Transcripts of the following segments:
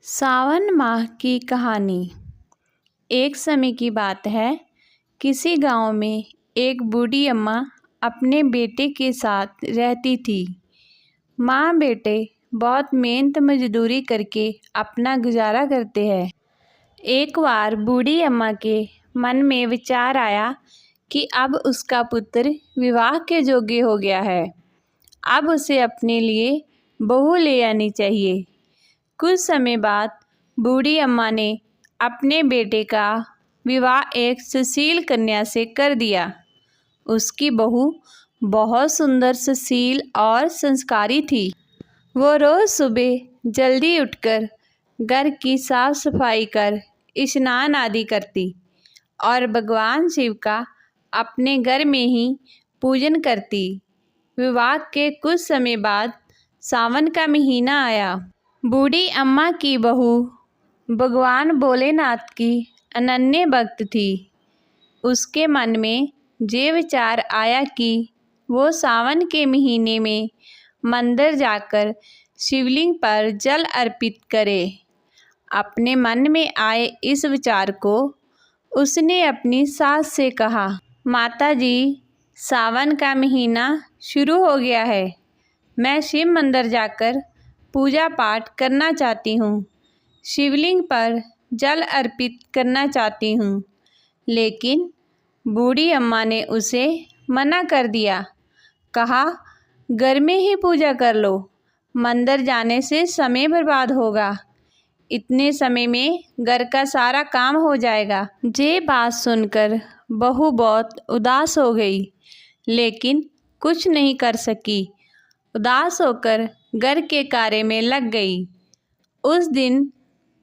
सावन माह की कहानी। एक समय की बात है, किसी गांव में एक बूढ़ी अम्मा अपने बेटे के साथ रहती थी। माँ बेटे बहुत मेहनत मजदूरी करके अपना गुजारा करते हैं। एक बार बूढ़ी अम्मा के मन में विचार आया कि अब उसका पुत्र विवाह के योग्य हो गया है, अब उसे अपने लिए बहू ले आनी चाहिए। कुछ समय बाद बूढ़ी अम्मा ने अपने बेटे का विवाह एक सुशील कन्या से कर दिया। उसकी बहू बहुत सुंदर, सुशील और संस्कारी थी। वो रोज़ सुबह जल्दी उठकर घर की साफ सफाई कर स्नान आदि करती और भगवान शिव का अपने घर में ही पूजन करती। विवाह के कुछ समय बाद सावन का महीना आया। बूढ़ी अम्मा की बहू भगवान भोलेनाथ की अनन्य भक्त थी। उसके मन में ये विचार आया कि वो सावन के महीने में मंदिर जाकर शिवलिंग पर जल अर्पित करे। अपने मन में आए इस विचार को उसने अपनी सास से कहा, माता जी, सावन का महीना शुरू हो गया है। मैं शिव मंदिर जाकर पूजा पाठ करना चाहती हूँ, शिवलिंग पर जल अर्पित करना चाहती हूँ। लेकिन बूढ़ी अम्मा ने उसे मना कर दिया। कहा, घर में ही पूजा कर लो, मंदिर जाने से समय बर्बाद होगा। इतने समय में घर का सारा काम हो जाएगा। ये बात सुनकर बहू बहुत उदास हो गई, लेकिन कुछ नहीं कर सकी। उदास होकर घर के कार्य में लग गई। उस दिन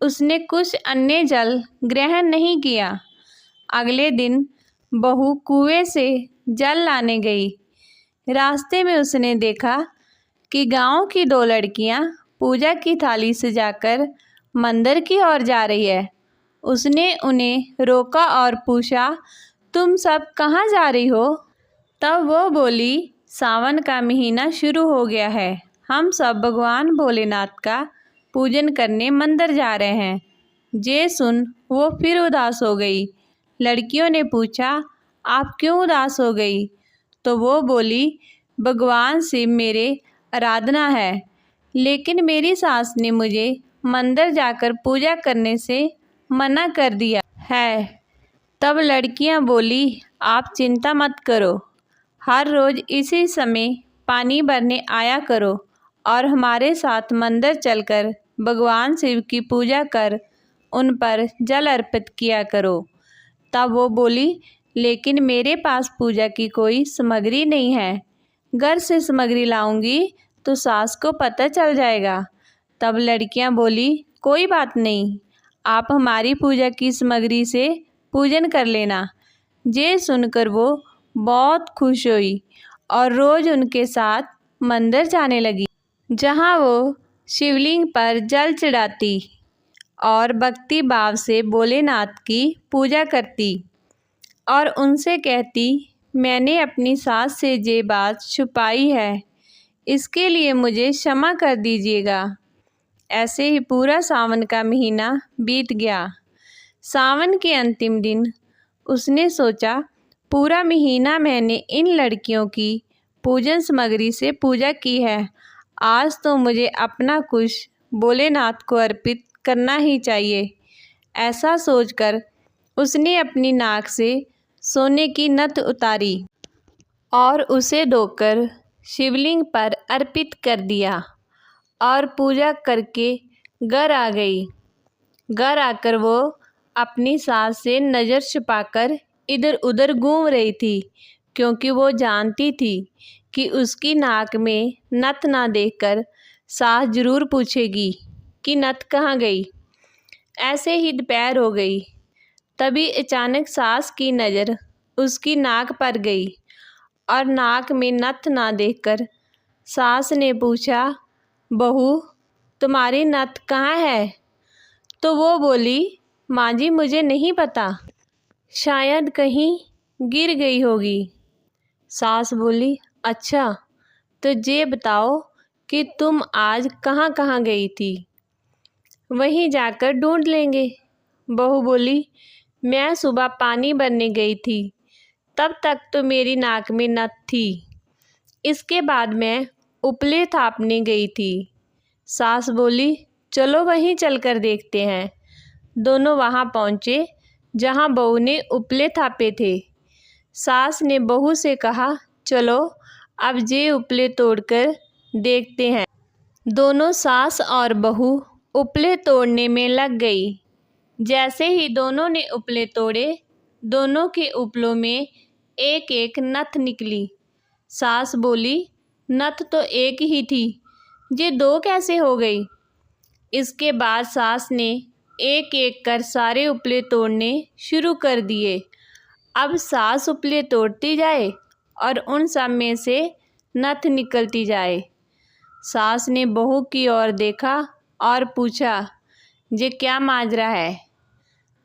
उसने कुछ अन्य जल ग्रहण नहीं किया। अगले दिन बहू कुएं से जल लाने गई। रास्ते में उसने देखा कि गांव की दो लड़कियां पूजा की थाली सजाकर मंदिर की ओर जा रही है। उसने उन्हें रोका और पूछा, तुम सब कहाँ जा रही हो? तब वो बोली, सावन का महीना शुरू हो गया है, हम सब भगवान भोलेनाथ का पूजन करने मंदिर जा रहे हैं। ये सुन वो फिर उदास हो गई। लड़कियों ने पूछा, आप क्यों उदास हो गई? तो वो बोली, भगवान शिव मेरे आराधना है, लेकिन मेरी सास ने मुझे मंदिर जाकर पूजा करने से मना कर दिया है। तब लड़कियां बोली, आप चिंता मत करो, हर रोज़ इसी समय पानी भरने आया करो और हमारे साथ मंदिर चलकर भगवान शिव की पूजा कर उन पर जल अर्पित किया करो। तब वो बोली, लेकिन मेरे पास पूजा की कोई सामग्री नहीं है, घर से सामग्री लाऊंगी तो सास को पता चल जाएगा। तब लड़कियां बोली, कोई बात नहीं, आप हमारी पूजा की सामग्री से पूजन कर लेना। ये सुनकर वो बहुत खुश हुई और रोज़ उनके साथ मंदिर जाने लगी, जहाँ वो शिवलिंग पर जल चढ़ाती और भक्ति भाव से भोलेनाथ की पूजा करती और उनसे कहती, मैंने अपनी सास से ये बात छुपाई है, इसके लिए मुझे क्षमा कर दीजिएगा। ऐसे ही पूरा सावन का महीना बीत गया। सावन के अंतिम दिन उसने सोचा, पूरा महीना मैंने इन लड़कियों की पूजन सामग्री से पूजा की है, आज तो मुझे अपना कुछ भोलेनाथ को अर्पित करना ही चाहिए। ऐसा सोचकर उसने अपनी नाक से सोने की नथ उतारी और उसे धोकर शिवलिंग पर अर्पित कर दिया और पूजा करके घर आ गई। घर आकर वो अपनी सास से नज़र छिपाकर इधर उधर घूम रही थी, क्योंकि वो जानती थी कि उसकी नाक में नथ ना देखकर सास जरूर पूछेगी कि नथ कहाँ गई। ऐसे ही दोपहर हो गई। तभी अचानक सास की नज़र उसकी नाक पर गई और नाक में नथ ना देखकर सास ने पूछा, बहू, तुम्हारी नथ कहाँ है? तो वो बोली, माँ जी, मुझे नहीं पता, शायद कहीं गिर गई होगी। सास बोली, अच्छा, तो ये बताओ कि तुम आज कहाँ कहाँ गई थी? वहीं जाकर ढूंढ लेंगे। बहू बोली, मैं सुबह पानी भरने गई थी, तब तक तो मेरी नाक में नथ थी। इसके बाद मैं उपले थापने गई थी। सास बोली, चलो वहीं चलकर देखते हैं। दोनों वहां पहुंचे जहां बहू ने उपले थापे थे। सास ने बहू से कहा, चलो अब ये उपले तोड़कर देखते हैं। दोनों सास और बहू उपले तोड़ने में लग गई। जैसे ही दोनों ने उपले तोड़े, दोनों के उपलों में एक एक नथ निकली। सास बोली, नथ तो एक ही थी, ये दो कैसे हो गई? इसके बाद सास ने एक एक कर सारे उपले तोड़ने शुरू कर दिए। अब सास उपले तोड़ती जाए और उन सब में से नथ निकलती जाए। सास ने बहू की ओर देखा और पूछा, ये क्या माजरा है?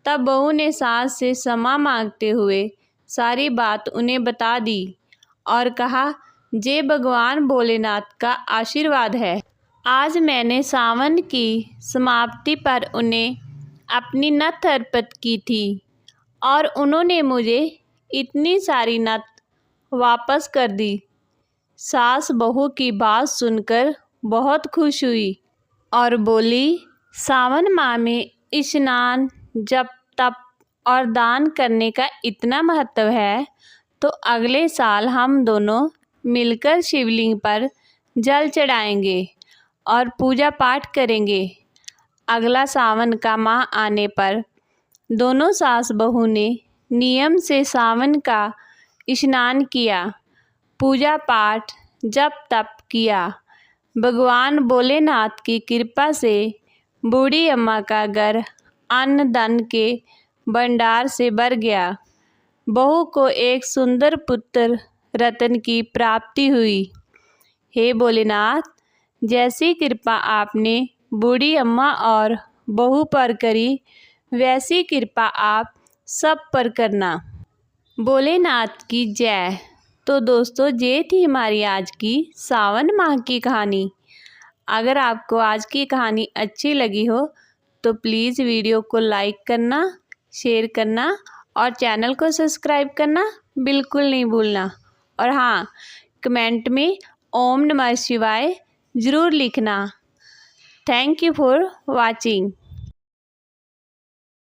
तब बहू ने सास से क्षमा मांगते हुए सारी बात उन्हें बता दी और कहा, ये भगवान भोलेनाथ का आशीर्वाद है। आज मैंने सावन की समाप्ति पर उन्हें अपनी नथ अर्पित की थी और उन्होंने मुझे इतनी सारी नथ वापस कर दी। सास बहू की बात सुनकर बहुत खुश हुई और बोली, सावन माह में स्नान, जप, तप और दान करने का इतना महत्व है, तो अगले साल हम दोनों मिलकर शिवलिंग पर जल चढ़ाएंगे और पूजा पाठ करेंगे। अगला सावन का माह आने पर दोनों सास बहू ने नियम से सावन का स्नान किया, पूजा पाठ, जप तप किया। भगवान भोलेनाथ की कृपा से बूढ़ी अम्मा का घर अन्न धन के भंडार से भर गया। बहू को एक सुंदर पुत्र रतन की प्राप्ति हुई। हे भोलेनाथ, जैसी कृपा आपने बूढ़ी अम्मा और बहू पर करी, वैसी कृपा आप सब पर करना। भोलेनाथ की जय। तो दोस्तों, ये थी हमारी आज की सावन माह की कहानी। अगर आपको आज की कहानी अच्छी लगी हो तो प्लीज़ वीडियो को लाइक करना, शेयर करना और चैनल को सब्सक्राइब करना बिल्कुल नहीं भूलना। और हाँ, कमेंट में ओम नमः शिवाय ज़रूर लिखना। Thank you for watching.